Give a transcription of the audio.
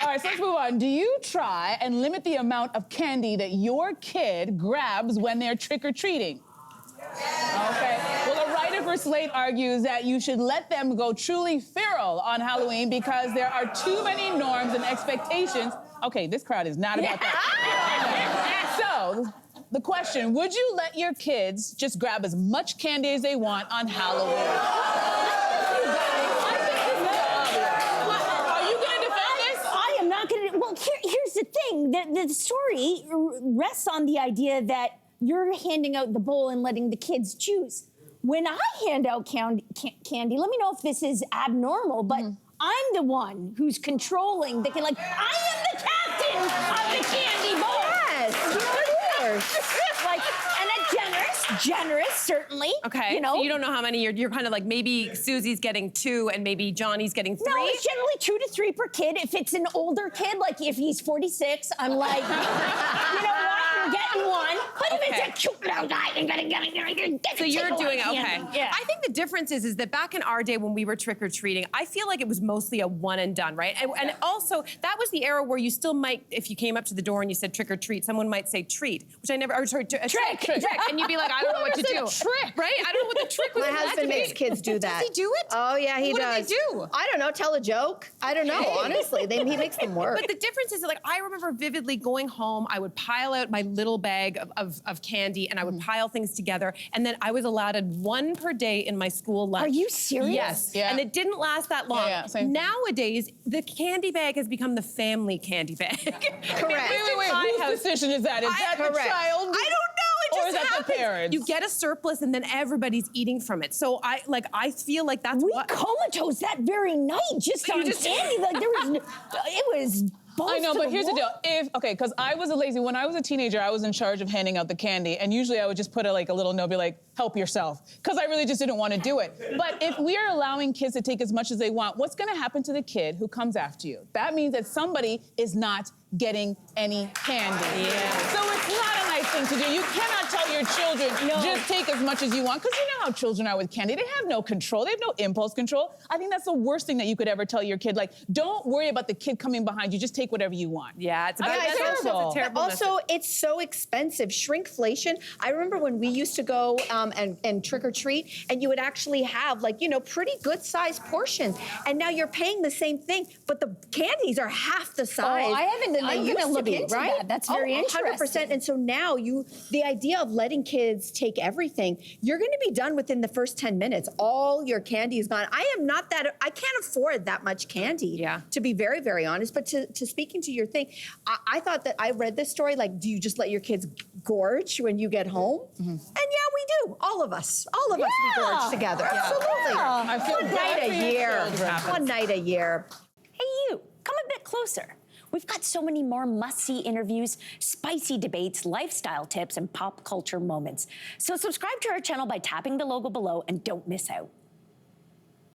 All right, so let's move on. Do you try and limit the amount of candy that your kid grabs when they're trick-or-treating? Okay. Well, a writer for Slate argues that you should let them go truly feral on Halloween because there are too many norms and expectations. Okay, this crowd is not about that. So, the question, would you let your kids just grab as much candy as they want on Halloween? Are you gonna defend this? I am not gonna, well, here's the thing. The story rests on the idea that you're handing out the bowl and letting the kids choose. When I hand out candy, let me know if this is abnormal, but I'm the one who's controlling I am the captain of the candy bowl. Yes, of course. And a generous, certainly. Okay, you know? so you don't know how many you're kind of like, maybe Susie's getting 2 and maybe Johnny's getting 3? No, it's generally 2 to 3 per kid. If it's an older kid, like if he's 46, I'm like, you know what? You're getting 1. But if it's a cute little guy, you're gonna get So you're doing it, okay. Yeah. I think the difference is that back in our day when we were trick-or-treating, I feel like it was mostly a one and done, right? And also, that was the era where you still might, if you came up to the door and you said trick-or-treat, someone might say treat, which I never, or sorry, trick. And you'd be like, I don't know what to do. Trick. Right? I don't know what the trick was. My husband makes kids do that. Does he do it? Oh, yeah, he does. What do they do? I don't know, tell a joke. I don't know, honestly. He makes them work. But the difference is that, like, I remember vividly going home, I would pile out my little bag of candy and I would pile things together, and then I was allotted 1 per day in my school lunch. Are you serious? Yes. Yeah. And it didn't last that long. Yeah, same. Nowadays, the candy bag has become the family candy bag. Correct. Wait, whose decision is that? Is that the correct. child? I don't know. It Or just is that the happens. parents? You get a surplus and then everybody's eating from it. So I feel like that's We what. comatose that very night just on candy. Like there was, it was. I know, but here's the deal. Because I was when I was a teenager, I was in charge of handing out the candy, and usually I would just put a little note, be like, help yourself, because I really just didn't want to do it. But if we are allowing kids to take as much as they want, what's going to happen to the kid who comes after you? That means that somebody is not getting any candy. Yeah. So it's not a nice thing to do. You cannot tell your children, just take as much as you want, because you know how children are with candy. They have no control. They have no impulse control. I think that's the worst thing that you could ever tell your kid. Like, don't worry about the kid coming behind you. Just take whatever you want. Yeah, it's about It's terrible. It's a terrible Also, it's so expensive. Shrinkflation. I remember when we used to go and trick or treat, and you would actually have pretty good sized portions. And now you're paying the same thing, but the candies are half the size. I haven't. I'm going to look into right? that. That's very interesting. 100%. And so now the idea of letting kids take everything, you're going to be done within the first 10 minutes. All your candy is gone. I can't afford that much candy. Yeah. To be very, very honest. But to speaking to your thing, I thought that I read this story, do you just let your kids gorge when you get home? And yeah, we do. All of us, we gorge together. Yeah. Absolutely. I feel One night bad a for your year. children. One night a year. Hey, you, come a bit closer. We've got so many more must-see interviews, spicy debates, lifestyle tips, and pop culture moments. So subscribe to our channel by tapping the logo below and don't miss out.